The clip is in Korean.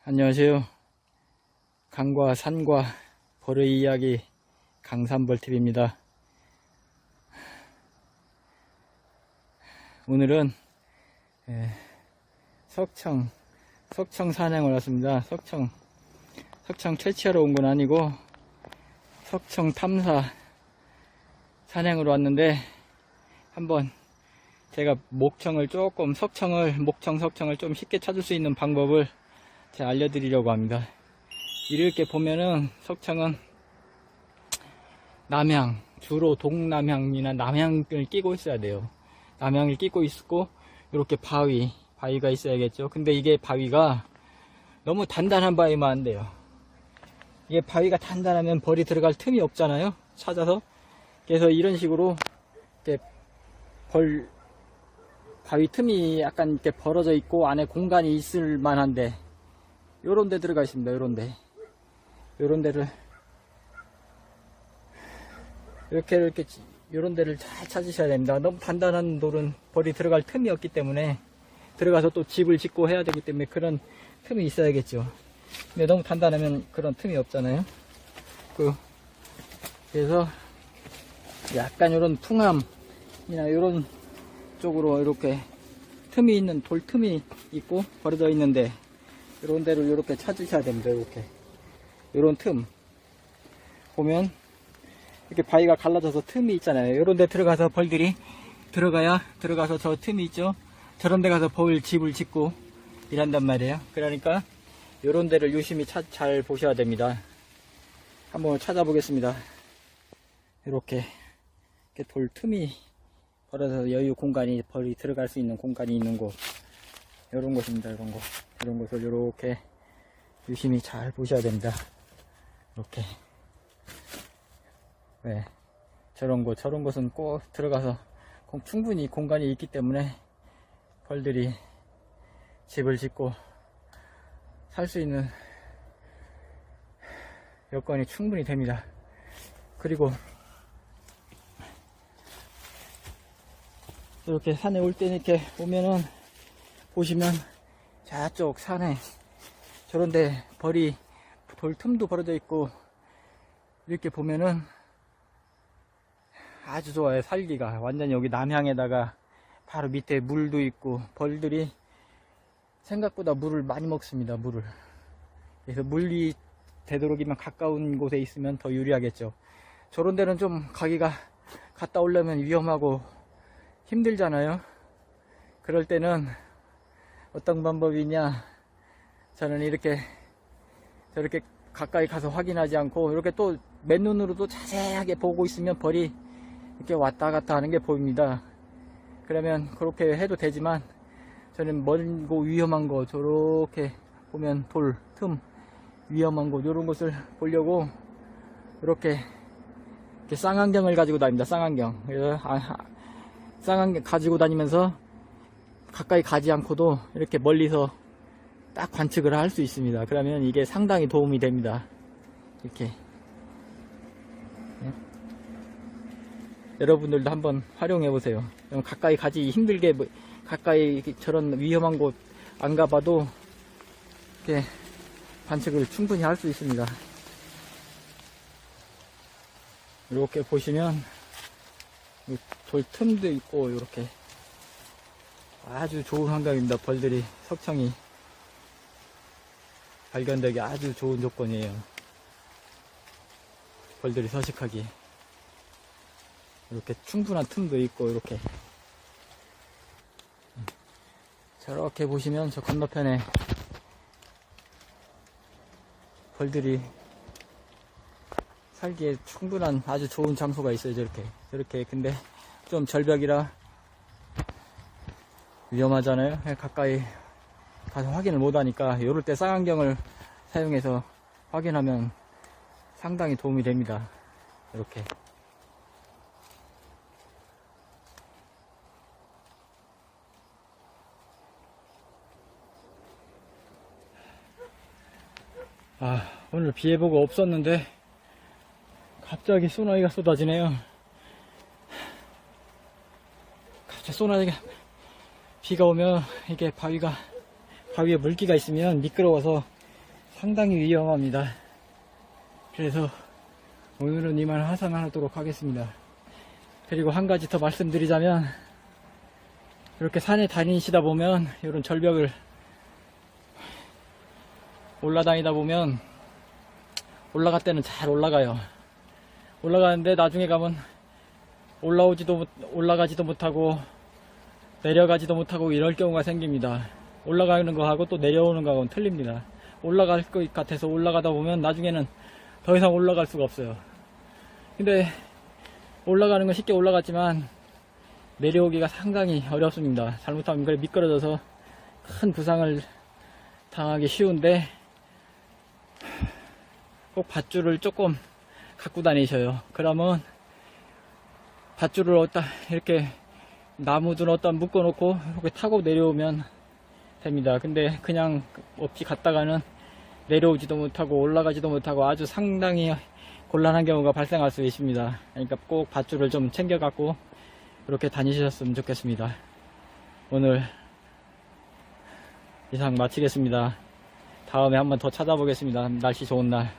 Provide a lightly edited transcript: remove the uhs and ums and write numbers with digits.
안녕하세요. 강과 산과 벌의 이야기 강산벌TV입니다. 오늘은 석청 산행을 왔습니다. 석청 채취하러 온 건 아니고 석청 탐사 산행으로 왔는데 한번 제가 석청을 좀 쉽게 찾을 수 있는 방법을 제가 알려드리려고 합니다. 이렇게 보면은 석청은 남향, 주로 동남향이나 남향을 끼고 있어야 돼요. 남향을 끼고 있고 이렇게 바위가 있어야겠죠. 근데 이게 바위가 너무 단단한 바위만 안 돼요. 이게 바위가 단단하면 벌이 들어갈 틈이 없잖아요. 찾아서. 그래서 이런 식으로 이렇게 바위 틈이 약간 이렇게 벌어져 있고 안에 공간이 있을 만한데 요런 데 들어가 있습니다. 요런 데를 이렇게 요런 데를 잘 찾으셔야 됩니다. 너무 단단한 돌은 벌이 들어갈 틈이 없기 때문에 들어가서 또 집을 짓고 해야 되기 때문에 그런 틈이 있어야겠죠. 근데 너무 단단하면 그런 틈이 없잖아요. 그래서 약간 요런 풍암이나 요런 쪽으로 이렇게 틈이 있는 돌 틈이 있고 벌어져 있는데 이런 데를 이렇게 찾으셔야 됩니다. 요런 틈 보면 이렇게 바위가 갈라져서 틈이 있잖아요. 이런 데 들어가서 벌들이 들어가서 저 틈이 있죠. 저런 데 가서 집을 짓고 일한단 말이에요. 그러니까 이런 데를 유심히 잘 보셔야 됩니다. 한번 찾아보겠습니다. 이렇게 돌 틈이 벌어서 공간이 벌이 들어갈 수 있는 공간이 있는 곳, 이런 곳입니다. 이런 곳을 이렇게 유심히 잘 보셔야 됩니다. 이렇게. 네. 저런 곳은 꼭 들어가서 충분히 공간이 있기 때문에 벌들이 집을 짓고 살 수 있는 여건이 충분히 됩니다. 그리고 이렇게 산에 올 때 이렇게 보시면 저쪽 산에 저런데 돌 틈도 벌어져 있고 이렇게 보면은 아주 좋아요. 살기가 완전히 여기 남향에다가 바로 밑에 물도 있고 벌들이 생각보다 물을 많이 먹습니다. 그래서 물이 되도록이면 가까운 곳에 있으면 더 유리하겠죠. 저런 데는 좀 갔다 오려면 위험하고 힘들잖아요. 그럴 때는 어떤 방법이냐, 저는 저렇게 가까이 가서 확인하지 않고 이렇게 또 맨눈으로도 자세하게 보고 있으면 벌이 이렇게 왔다 갔다 하는 게 보입니다. 그러면 그렇게 해도 되지만 저는 멀고 위험한 거, 저렇게 보면 돌 틈 위험한 곳, 이런 곳을 보려고 이렇게 쌍안경을 가지고 다닙니다. 쌍안경. 그래서 쌍안경 가지고 다니면서 가까이 가지 않고도 이렇게 멀리서 딱 관측을 할 수 있습니다. 그러면 이게 상당히 도움이 됩니다. 이렇게. 네. 여러분들도 한번 활용해 보세요. 가까이 가지 힘들게 가까이 저런 위험한 곳 안 가봐도 이렇게 관측을 충분히 할 수 있습니다. 이렇게 보시면 돌 틈도 있고 이렇게 아주 좋은 환경입니다. 석청이 발견되기 아주 좋은 조건이에요. 벌들이 서식하기. 이렇게 충분한 틈도 있고 저렇게 보시면 저 건너편에 벌들이 살기에 충분한 아주 좋은 장소가 있어요. 저렇게. 근데 좀 절벽이라 위험하잖아요. 가까이 가서 확인을 못하니까 이럴 때 쌍안경을 사용해서 확인하면 상당히 도움이 됩니다. 이렇게. 오늘 비 예보가 없었는데 갑자기 소나기가 쏟아지네요. 갑자기 소나기가 비가 오면 이게 바위에 물기가 있으면 미끄러워서 상당히 위험합니다. 그래서 오늘은 이만 하산하도록 하겠습니다. 그리고 한 가지 더 말씀드리자면, 이렇게 산에 다니시다 보면 이런 절벽을 올라다니다 보면 올라갈 때는 잘 올라가요. 올라가는데 나중에 가면 올라가지도 못하고 내려가지도 못하고 이럴 경우가 생깁니다. 올라가는 거하고 또 내려오는 거하고는 틀립니다. 올라갈 것 같아서 올라가다 보면 나중에는 더 이상 올라갈 수가 없어요. 근데 올라가는 건 쉽게 올라갔지만 내려오기가 상당히 어렵습니다. 잘못하면 그래 미끄러져서 큰 부상을 당하기 쉬운데, 꼭 밧줄을 조금 갖고 다니셔요. 그러면 밧줄을 이렇게 나무든 어디다 묶어 놓고 이렇게 타고 내려오면 됩니다. 근데 그냥 없이 갔다가는 내려오지도 못하고 올라가지도 못하고 아주 상당히 곤란한 경우가 발생할 수 있습니다. 그러니까 꼭 밧줄을 좀 챙겨 갖고 이렇게 다니셨으면 좋겠습니다. 오늘 이상 마치겠습니다. 다음에 한번 더 찾아보겠습니다. 날씨 좋은 날.